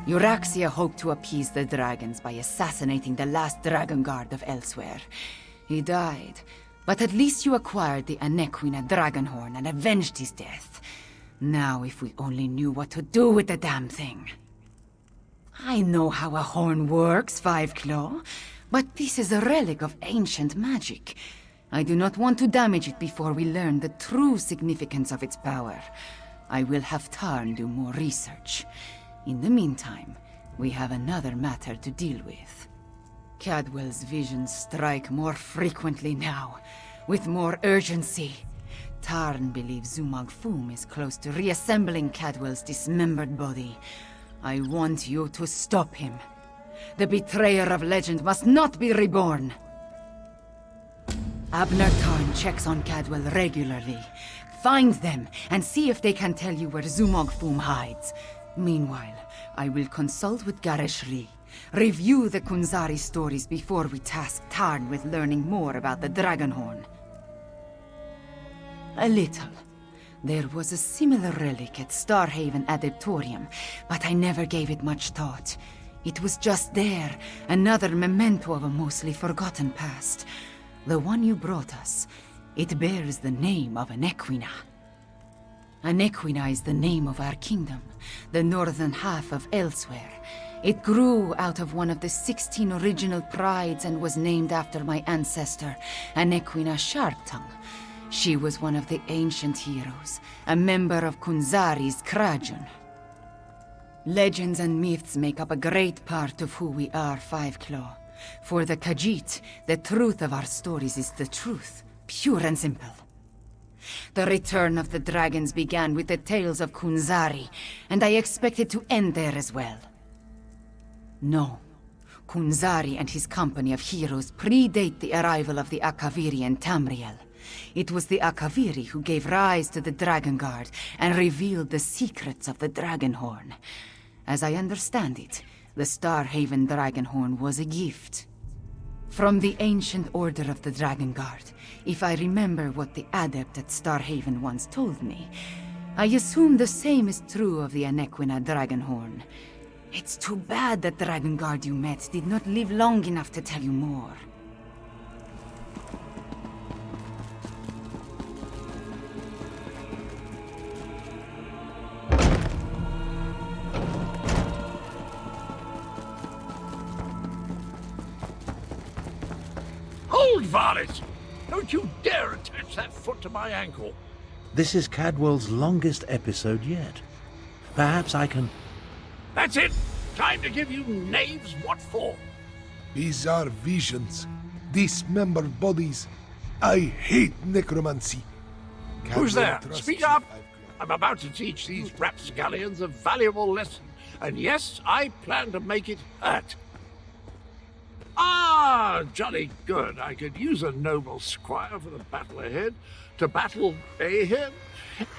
Euraxia hoped to appease the dragons by assassinating the last dragon guard of Elsweyr. He died, but at least you acquired the Anequina Dragonhorn and avenged his death. Now if we only knew what to do with the damn thing. I know how a horn works, Five Claw, but this is a relic of ancient magic. I do not want to damage it before we learn the true significance of its power. I will have Tarn do more research. In the meantime, we have another matter to deal with. Cadwell's visions strike more frequently now, with more urgency. Tarn believes Zumog Foom is close to reassembling Cadwell's dismembered body. I want you to stop him. The betrayer of legend must not be reborn. Abner Tarn checks on Cadwell regularly. Find them and see if they can tell you where Zumog Foom hides. Meanwhile, I will consult with Gareshri. Review the Kunzari stories before we task Tarn with learning more about the Dragonhorn. A little. There was a similar relic at Starhaven Adeptorium, but I never gave it much thought. It was just there, another memento of a mostly forgotten past. The one you brought us, it bears the name of Anequina. Anequina is the name of our kingdom, the northern half of Elsweyr. It grew out of one of the 16 original prides and was named after my ancestor, Anequina Sharptongue. She was one of the ancient heroes, a member of Kunzari's Krajun. Legends and myths make up a great part of who we are, Five Claw. For the Khajiit, the truth of our stories is the truth, pure and simple. The return of the dragons began with the tales of Kunzari, and I expect it to end there as well. No. Kunzari and his company of heroes predate the arrival of the Akaviri and Tamriel. It was the Akaviri who gave rise to the Dragon Guard and revealed the secrets of the Dragonhorn. As I understand it, the Starhaven Dragonhorn was a gift. From the ancient order of the Dragon Guard, if I remember what the adept at Starhaven once told me, I assume the same is true of the Anequina Dragonhorn. It's too bad that Dragon Guard you met did not live long enough to tell you more. Hold, varlet! Don't you dare attach that foot to my ankle! This is Cadwell's longest episode yet. Perhaps I can... That's it! Time to give you knaves what for! These are visions. Dismembered bodies. I hate necromancy. Who's there? Cadwell Speak trusts up! you, Five Claw. I'm about to teach these rapscallions a valuable lesson. And yes, I plan to make it hurt. Ah, jolly good. I could use a noble squire for the battle ahead. To battle him.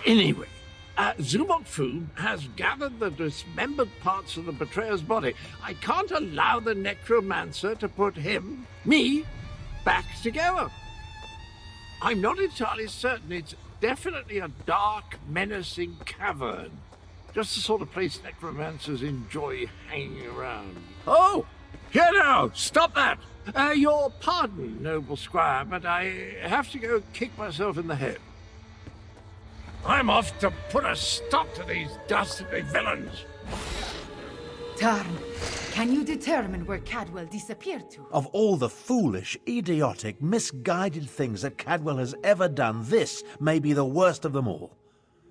Anyway, Zumog Foom has gathered the dismembered parts of the betrayer's body. I can't allow the necromancer to put me, back together. I'm not entirely certain. It's definitely a dark, menacing cavern. Just the sort of place necromancers enjoy hanging around. Oh! Here now! Stop that! Your pardon, noble squire, but I have to go kick myself in the head. I'm off to put a stop to these dastardly villains! Tarn, can you determine where Cadwell disappeared to? Of all the foolish, idiotic, misguided things that Cadwell has ever done, this may be the worst of them all.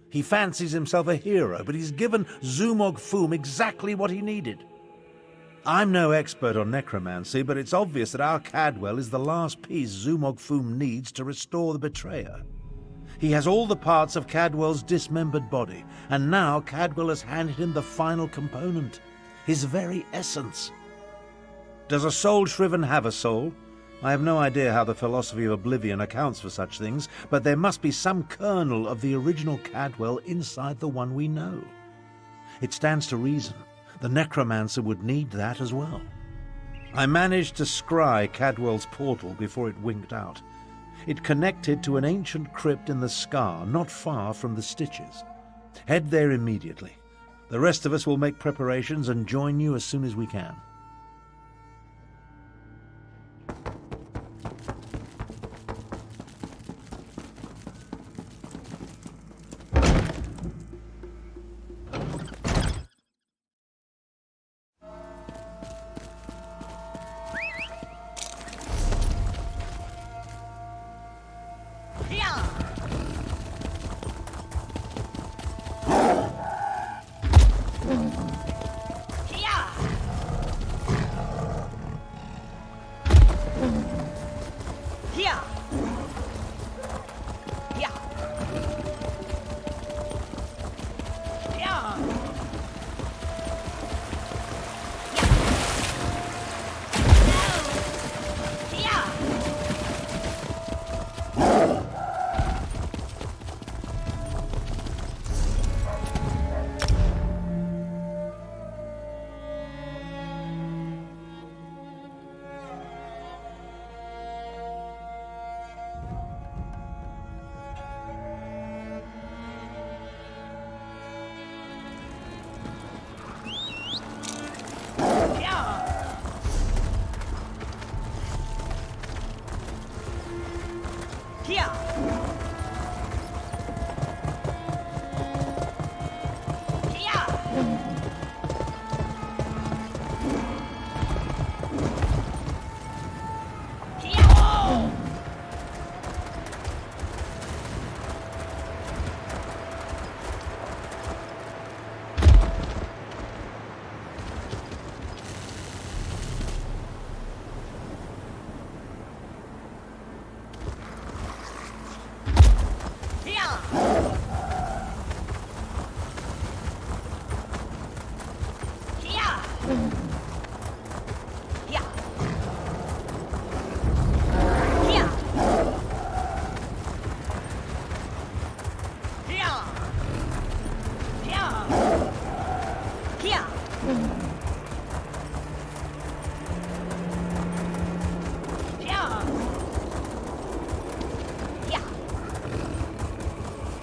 He fancies himself a hero, but he's given Zumog Foom exactly what he needed. I'm no expert on necromancy, but it's obvious that our Cadwell is the last piece Zumog Foom needs to restore the betrayer. He has all the parts of Cadwell's dismembered body, and now Cadwell has handed him the final component, his very essence. Does a soul shriven have a soul? I have no idea how the philosophy of oblivion accounts for such things, but there must be some kernel of the original Cadwell inside the one we know. It stands to reason the necromancer would need that as well. I managed to scry Cadwell's portal before it winked out. It connected to an ancient crypt in the Scar, not far from the Stitches. Head there immediately. The rest of us will make preparations and join you as soon as we can.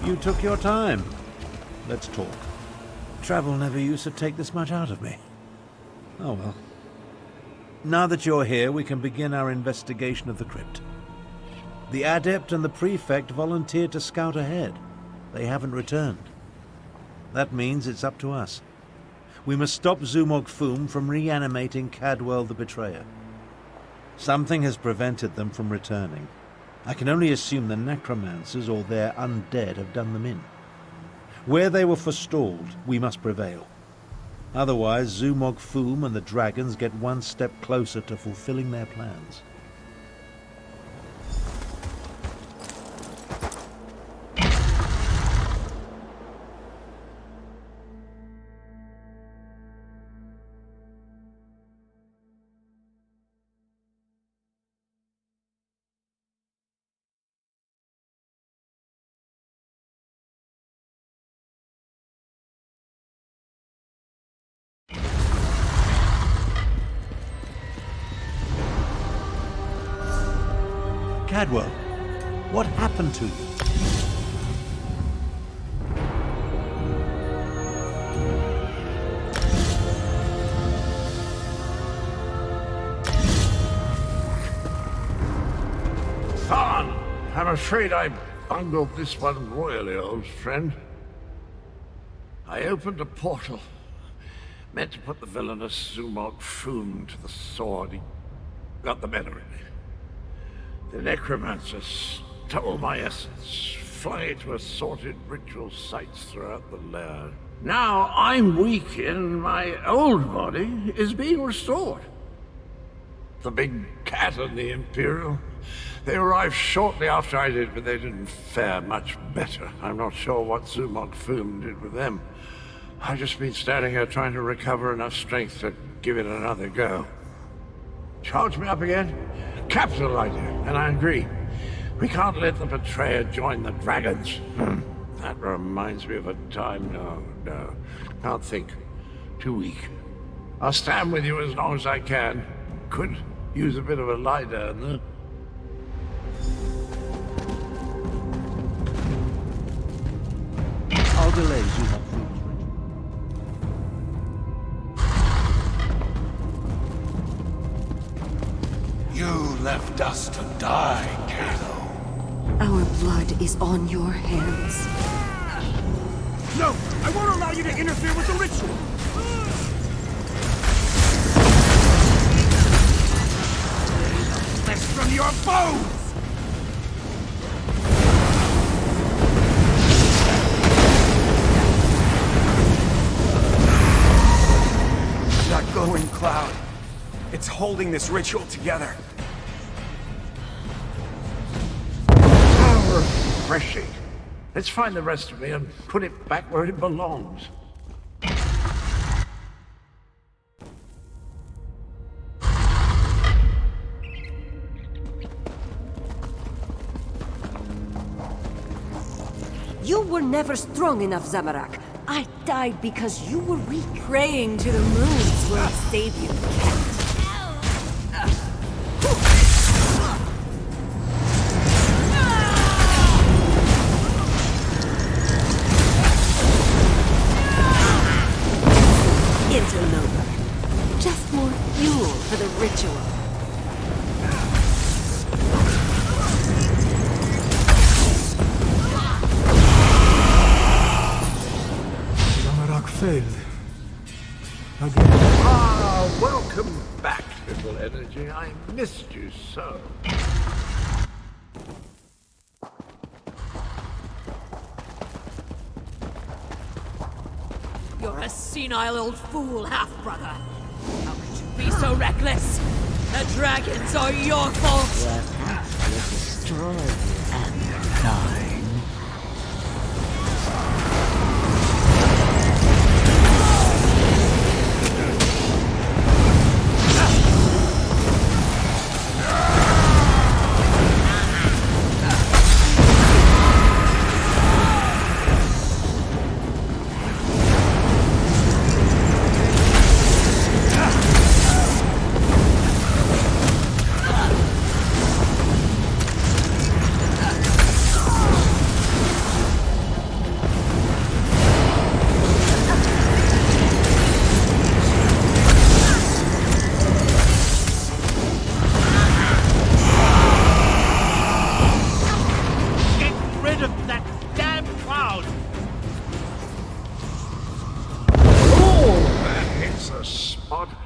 You took your time. Let's talk. Travel never used to take this much out of me. Oh well. Now that you're here, we can begin our investigation of the crypt. The adept and the prefect volunteered to scout ahead. They haven't returned. That means it's up to us. We must stop Zumog Foom from reanimating Cadwell the Betrayer. Something has prevented them from returning. I can only assume the necromancers or their undead have done them in. Where they were forestalled, we must prevail. Otherwise, Zumog Foom and the dragons get one step closer to fulfilling their plans. Cadwell, what happened to you? Thorn, I'm afraid I bungled this one royally, old friend. I opened a portal, meant to put the villainous Zumog Foom to the sword. He got the better of me. The necromancers stole my essence, flung it to assorted ritual sites throughout the lair. Now I'm weak and my old body is being restored. The big cat and the Imperial, they arrived shortly after I did, but they didn't fare much better. I'm not sure what Zumog Foom did with them. I've just been standing here trying to recover enough strength to give it another go. Charge me up again? Capital idea, and I agree. We can't let the betrayer join the dragons. That reminds me of a time. No. Can't think. Too weak. I'll stand with you as long as I can. Could use a bit of a lie down, though. I'll delay Zumog Foom's ritual. left us to die, Kalo. Our blood is on your hands. No! I won't allow you to interfere with the ritual! Flesh from your bones! That glowing cloud. It's holding this ritual together. How refreshing. Let's find the rest of it and put it back where it belongs. You were never strong enough, Zamorak. I died because you were weak. Praying to the moons won't save you, cat. Interloper. Just more fuel for the ritual. Zamorak failed. Again. Ah, welcome back, little energy. I missed you so. You're a senile old fool, half-brother. How could you be so reckless? The dragons are your fault! Your path will destroy you and die.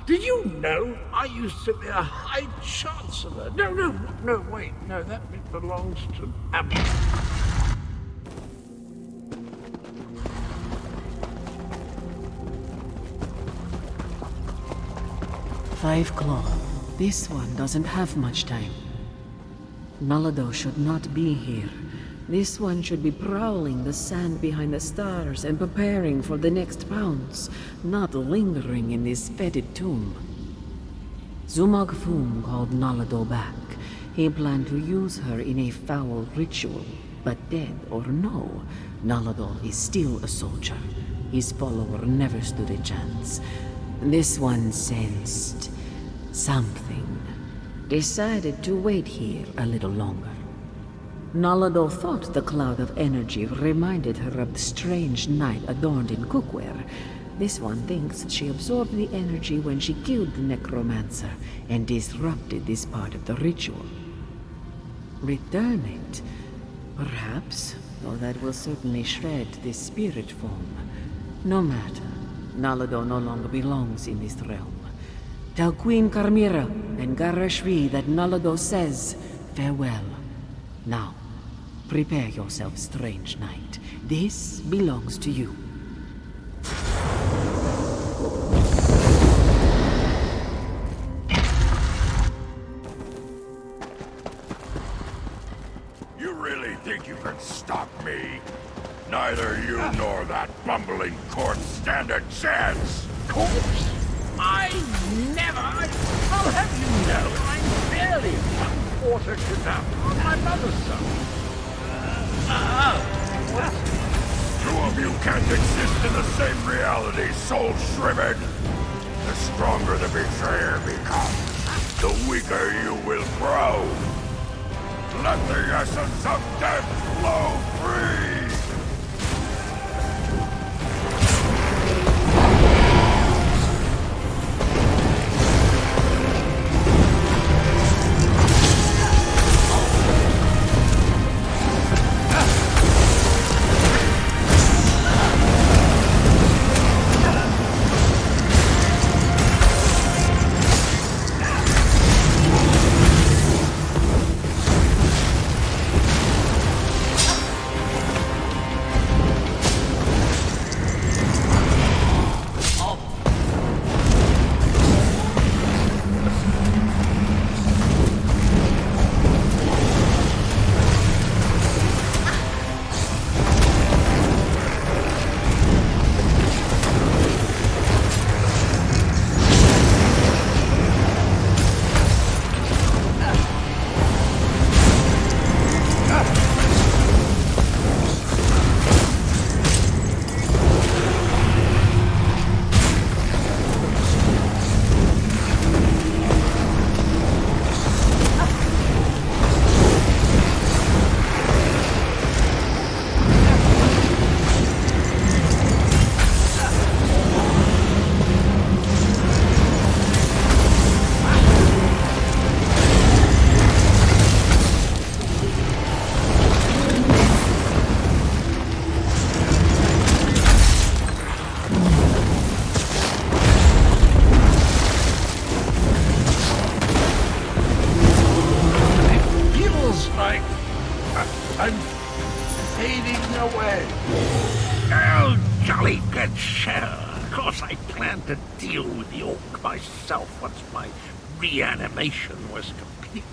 Did you know I used to be a High Chancellor? No, wait, no, that bit belongs to Abby. Five Claw. This one doesn't have much time. Nalado should not be here. This one should be prowling the sand behind the stars and preparing for the next pounce, not lingering in this fetid tomb. Zumog Foom called Nalado back. He planned to use her in a foul ritual, but dead or no, Nalado is still a soldier. His follower never stood a chance. This one sensed something. Decided to wait here a little longer. Nalado thought the cloud of energy reminded her of the strange night adorned in cookware. This one thinks she absorbed the energy when she killed the necromancer and disrupted this part of the ritual. Return it, perhaps, though that will certainly shred this spirit form. No matter, Nalado no longer belongs in this realm. Tell Queen Carmira and Garashri that Nalado says farewell. Now, prepare yourself, strange knight. This belongs to you. You really think you can stop me? Neither you nor that bumbling corpse stand a chance! Corpse? I'll have you know, I'm barely 1/4 Cadwell on my mother's side. What? Two of you can't exist in the same reality, soul shriven! The stronger the betrayer becomes, the weaker you will grow! Let the essence of death flow free! course, I planned to deal with the orc myself once my reanimation was complete.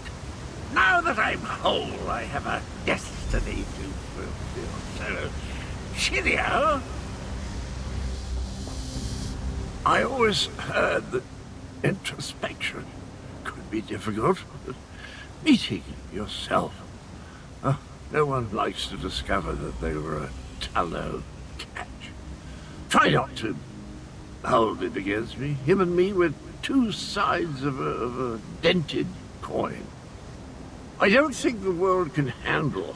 Now that I'm whole, I have a destiny to fulfill. So, cheerio! I always heard that introspection could be difficult, but meeting yourself, no one likes to discover that they were a tallow catch. Try not to hold it against me. Him and me were two sides of a dented coin. I don't think the world can handle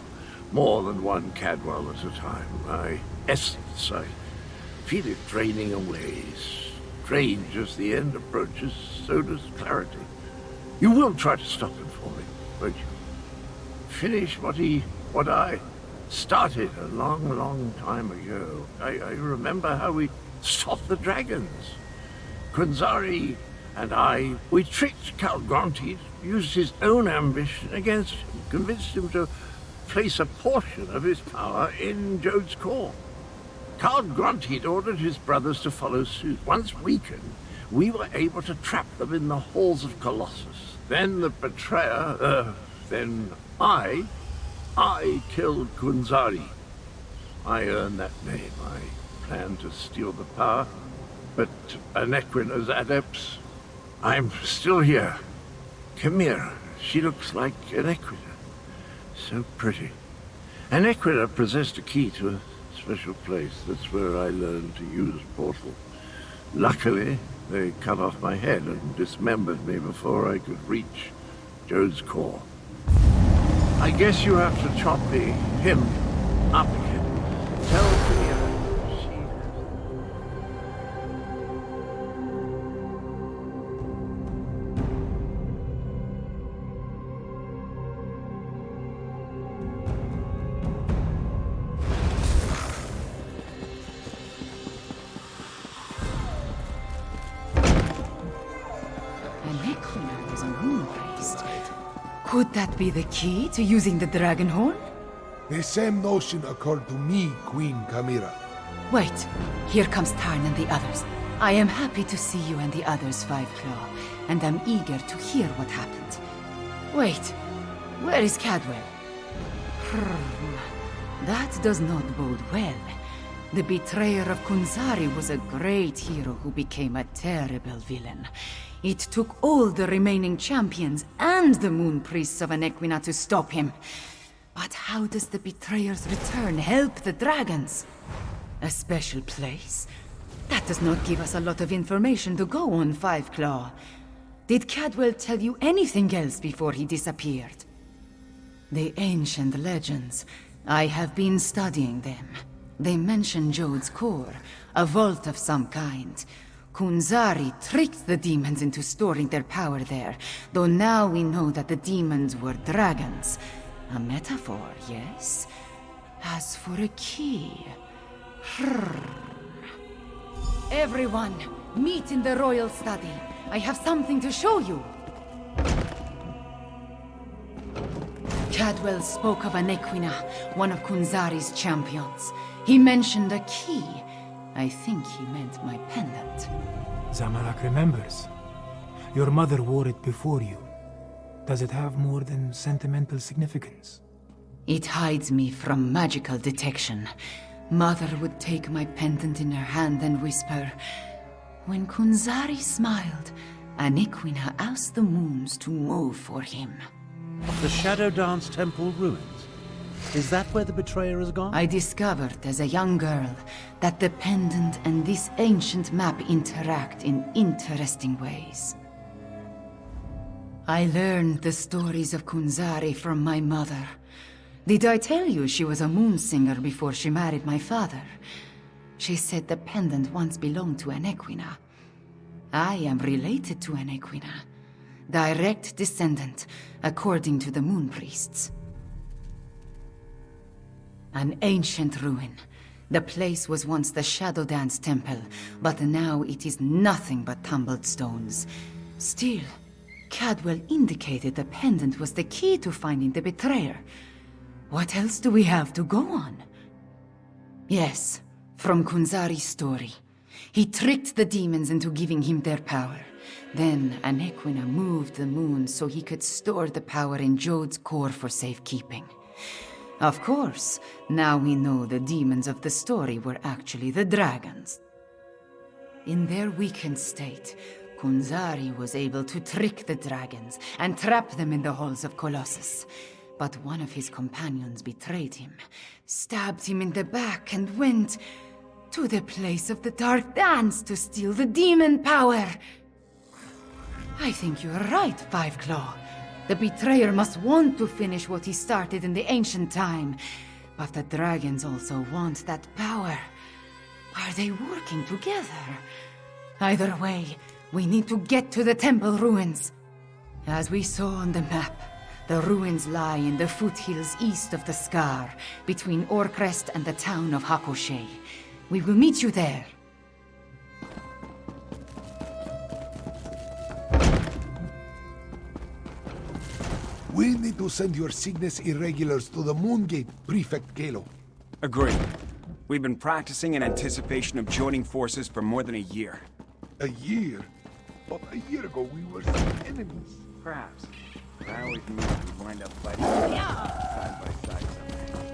more than one Cadwell at a time. My essence, I feel it draining away. Strange as the end approaches, so does clarity. You will try to stop him for me, won't you? Finish what I started a long, long time ago. I remember how we stopped the dragons. Kunzari and I, we tricked Calgronti, used his own ambition against him, convinced him to place a portion of his power in Jode's core. Calgronti ordered his brothers to follow suit. Once weakened, we were able to trap them in the halls of Colossus. Then the betrayer, then I killed Kunzari. I earned that name. I planned to steal the power, but Anequina's adepts, I'm still here. Chimera, she looks like Anequina. So pretty. Anequina possessed a key to a special place. That's where I learned to use portal. Luckily, they cut off my head and dismembered me before I could reach Jode's core. I guess you have to chop him up again. Tell me Could that be the key to using the dragon horn? The same notion occurred to me, Queen Chimera. Wait, here comes Tarn and the others. I am happy to see you and the others, Five Claw, and I'm eager to hear what happened. Wait, where is Cadwell? That does not bode well. The betrayer of Kunzari was a great hero who became a terrible villain. It took all the remaining champions and the moon priests of Anequina to stop him. But how does the betrayer's return help the dragons? A special place? That does not give us a lot of information to go on, Five Claw. Did Cadwell tell you anything else before he disappeared? The ancient legends. I have been studying them. They mention Jode's core, a vault of some kind. Kunzari tricked the demons into storing their power there, though now we know that the demons were dragons. A metaphor, yes? As for a key... Everyone, meet in the royal study. I have something to show you. Cadwell spoke of Anequina, one of Kunzari's champions. He mentioned a key. I think he meant my pendant. Zamorak remembers. Your mother wore it before you. Does it have more than sentimental significance? It hides me from magical detection. Mother would take my pendant in her hand and whisper, "When Kunzari smiled, Anequina asked the moons to move for him." The Shadow Dance Temple ruins. Is that where the betrayer has gone? I discovered as a young girl that the pendant and this ancient map interact in interesting ways. I learned the stories of Kunzari from my mother. Did I tell you she was a moon singer before she married my father? She said the pendant once belonged to Anequina. I am related to Anequina. Direct descendant, according to the moon priests. An ancient ruin. The place was once the Shadow Dance Temple, but now it is nothing but tumbled stones. Still, Cadwell indicated the pendant was the key to finding the betrayer. What else do we have to go on? Yes, from Kunzari's story. He tricked the demons into giving him their power. Then Anequina moved the moon so he could store the power in Jode's core for safekeeping. Of course, now we know the demons of the story were actually the dragons. In their weakened state, Kunzari was able to trick the dragons and trap them in the halls of Colossus. But one of his companions betrayed him, stabbed him in the back, and went to the place of the Dark Dance to steal the demon power. I think you're right, Fiveclaw. The betrayer must want to finish what he started in the ancient time. But the dragons also want that power. Are they working together? Either way, we need to get to the temple ruins. As we saw on the map, the ruins lie in the foothills east of the Scar, between Orcrest and the town of Hakoshe. We will meet you there. We need to send your Cygnus irregulars to the Moongate, Prefect Kalo. Agreed. We've been practicing in anticipation of joining forces for more than a year. A year? But a year ago we were some enemies. Perhaps. But I always knew we'd wind up fighting side by side someday.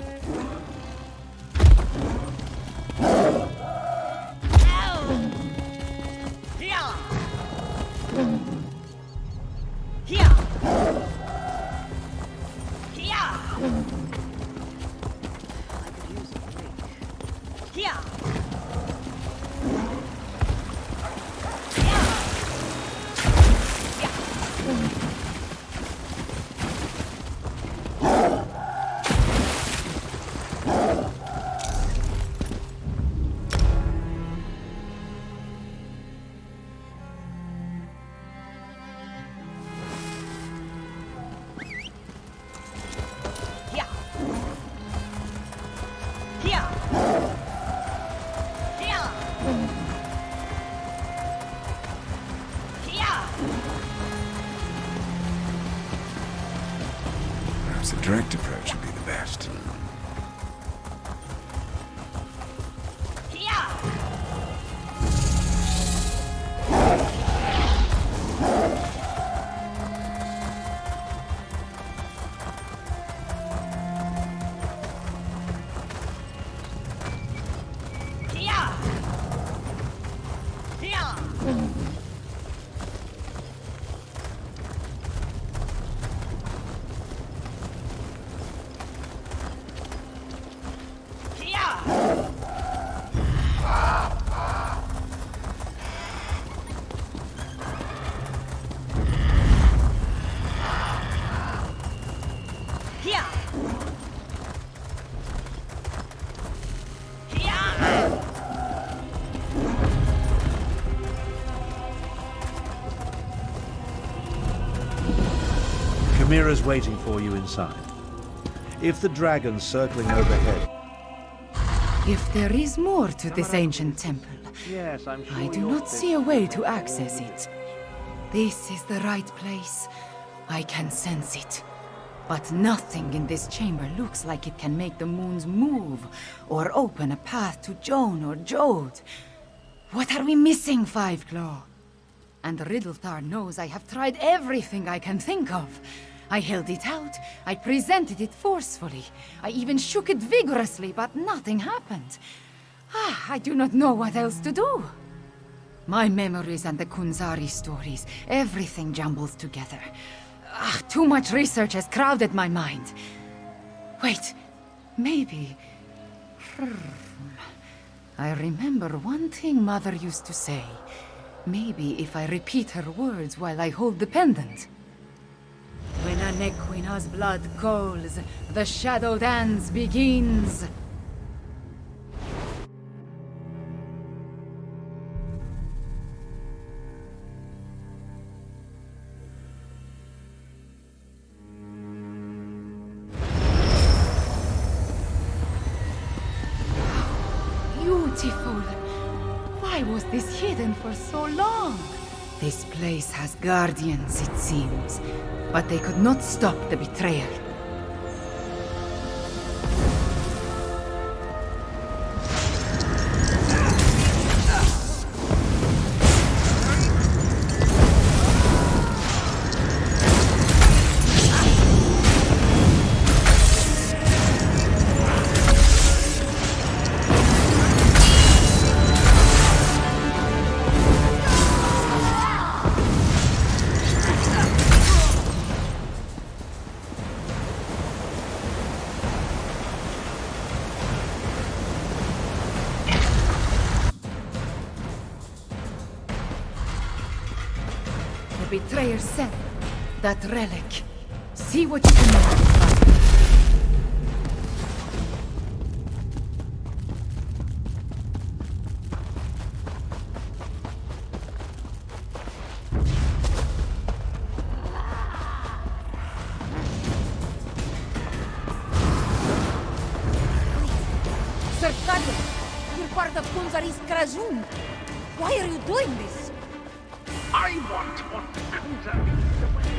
Perhaps a direct approach would be the best. Mira's waiting for you inside. If the dragon's circling overhead... If there is more to this ancient temple, Yes, I'm sure I do not see a way to access it. This is the right place. I can sense it. But nothing in this chamber looks like it can make the moons move, or open a path to Joan or Jode. What are we missing, Fiveclaw? And Riddlethar knows I have tried everything I can think of. I held it out, I presented it forcefully, I even shook it vigorously, but nothing happened. I do not know what else to do. My memories and the Kunzari stories, everything jumbles together. Too much research has crowded my mind. Wait, maybe... I remember one thing Mother used to say. Maybe if I repeat her words while I hold the pendant. When Anequina's blood calls, the shadow dance begins. Beautiful. Why was this hidden for so long? This place has guardians, it seems. But they could not stop the betrayer. betrayer said. That relic. See what you can make of it, Father. Sir Cadwell, you're part of Kunzari's Krajun. Why are you doing this? I want what Kunzari is away.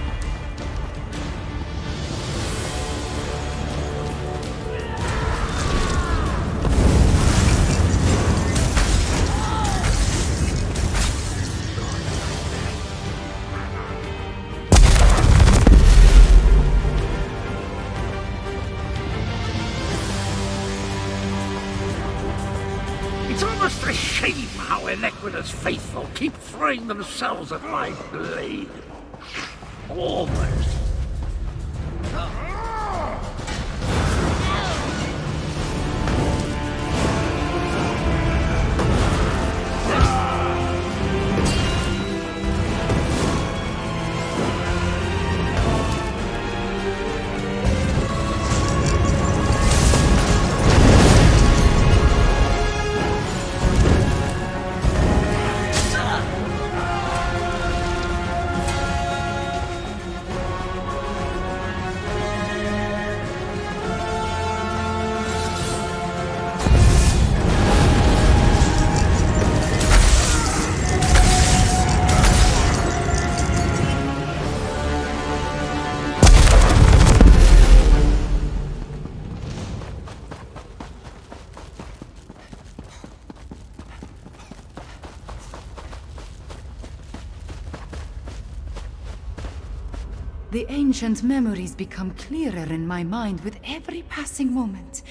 It's almost a shame how Inequita's faithful keep throwing themselves at my blade. Almost. The ancient memories become clearer in my mind with every passing moment.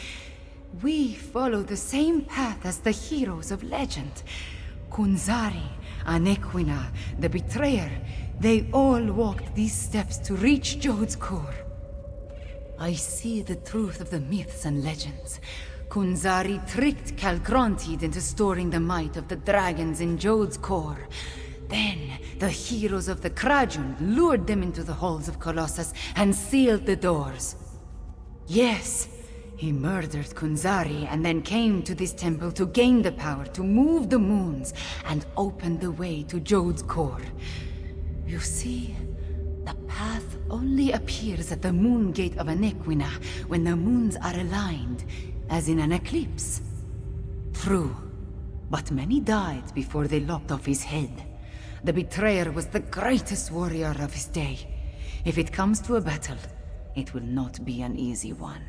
We follow the same path as the heroes of legend. Kunzari, Anequina, the Betrayer, they all walked these steps to reach Jode's core. I see the truth of the myths and legends. Kunzari tricked Calgrontiid into storing the might of the dragons in Jode's core. Then, the heroes of the Krajun lured them into the halls of Colossus and sealed the doors. Yes, he murdered Kunzari and then came to this temple to gain the power to move the moons and open the way to Jode's core. You see, the path only appears at the moon gate of Anequina when the moons are aligned, as in an eclipse. True, but many died before they lopped off his head. The Betrayer was the greatest warrior of his day. If it comes to a battle, it will not be an easy one.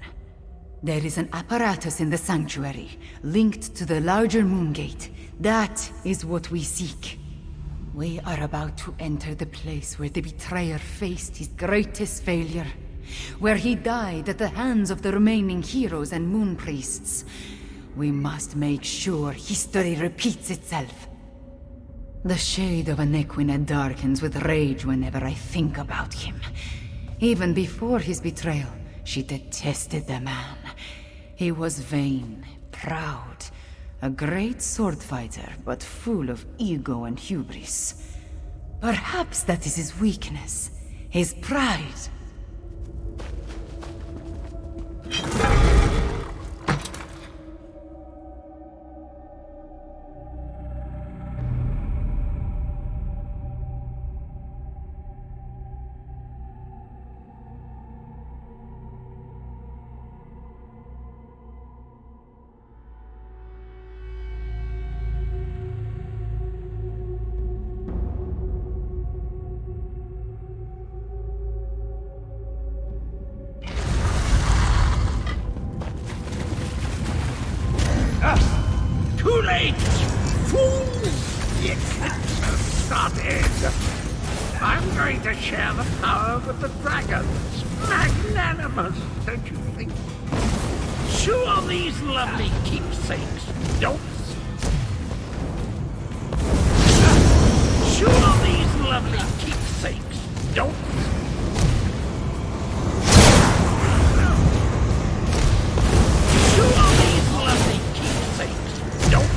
There is an apparatus in the sanctuary, linked to the larger moon gate. That is what we seek. We are about to enter the place where the Betrayer faced his greatest failure, where he died at the hands of the remaining heroes and moon priests. We must make sure history repeats itself. The shade of Anequina darkens with rage whenever I think about him. Even before his betrayal, she detested the man. He was vain, proud, a great sword fighter, but full of ego and hubris. Perhaps that is his weakness, his pride. Too late! Fools! The eclipse has started! I'm going to share the power with the dragons. Magnanimous, don't you think? Sure, these lovely keepsakes don't. Sure, these lovely keepsakes don't. Sure, these lovely keepsakes don't.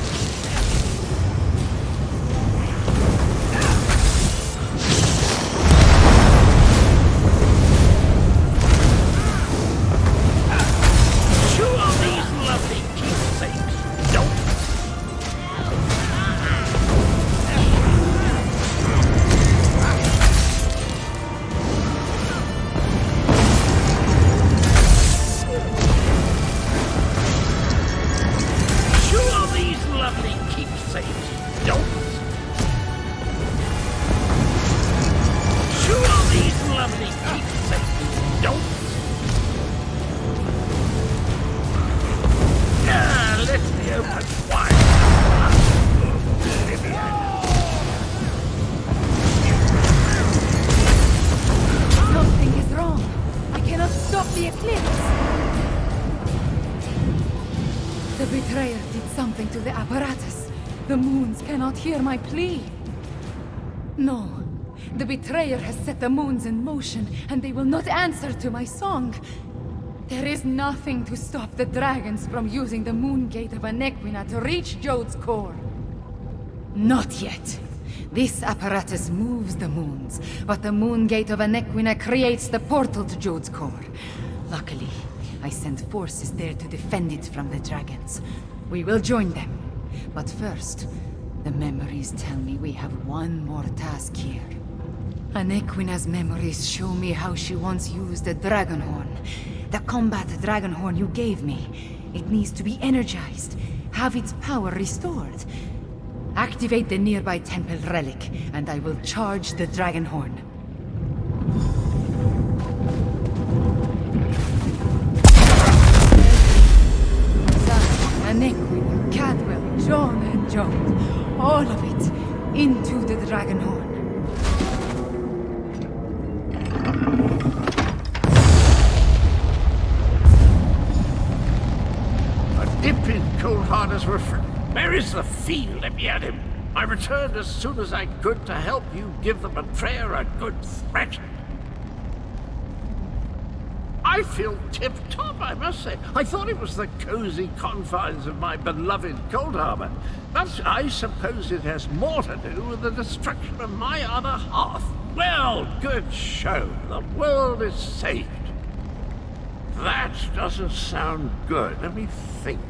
the apparatus. The moons cannot hear my plea. No. The betrayer has set the moons in motion, and they will not answer to my song. There is nothing to stop the dragons from using the moon gate of Anequina to reach Jode's core. Not yet. This apparatus moves the moons, but the moon gate of Anequina creates the portal to Jode's core. Luckily, I sent forces there to defend it from the dragons. We will join them. But first, the memories tell me we have one more task here. Anequina's memories show me how she once used the dragon horn. The combat dragon horn you gave me. It needs to be energized, have its power restored. Activate the nearby temple relic, and I will charge the dragon horn. Anequina, Cadwell, John and John. All of it into the dragon horn. A dip in Coldharder's refresh. Where is the fiend? Let me at him. I returned as soon as I could to help you give the betrayer a good thrashing. I feel tip-top, I must say. I thought it was the cozy confines of my beloved Coldharbour, but I suppose it has more to do with the destruction of my other half. Well, good show. The world is saved. That doesn't sound good. Let me think.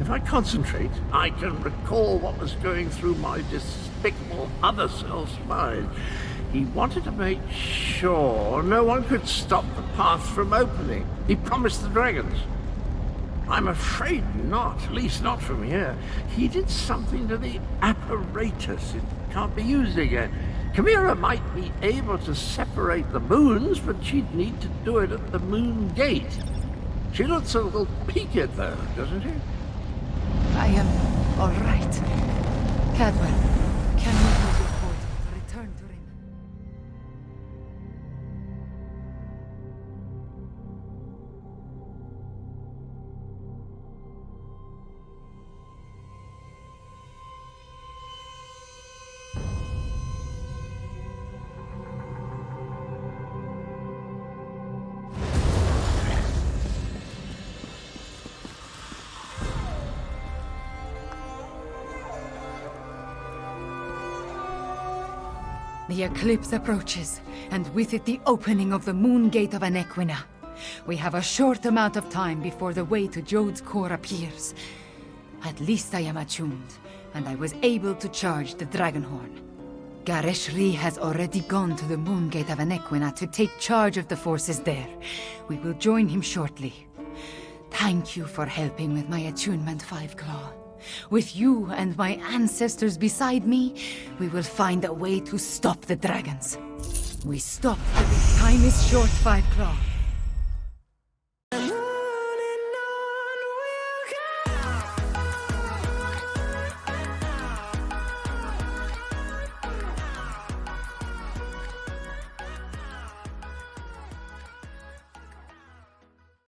If I concentrate, I can recall what was going through my despicable other self's mind. He wanted to make sure no one could stop the path from opening. He promised the dragons. I'm afraid not, at least not from here. He did something to the apparatus. It can't be used again. Chimera might be able to separate the moons, but she'd need to do it at the moon gate. She looks a little peaked, though, doesn't she? I am all right. Cadwell, can you use your portal to return to Rim? The eclipse approaches, and with it the opening of the moon gate of Anequina. We have a short amount of time before the way to Jode's core appears. At least I am attuned, and I was able to charge the Dragonhorn. Gareshri has already gone to the moon gate of Anequina to take charge of the forces there. We will join him shortly. Thank you for helping with my attunement, Five Claw. With you and my ancestors beside me, we will find a way to stop the dragons. We stopped the time is short, Five Claw.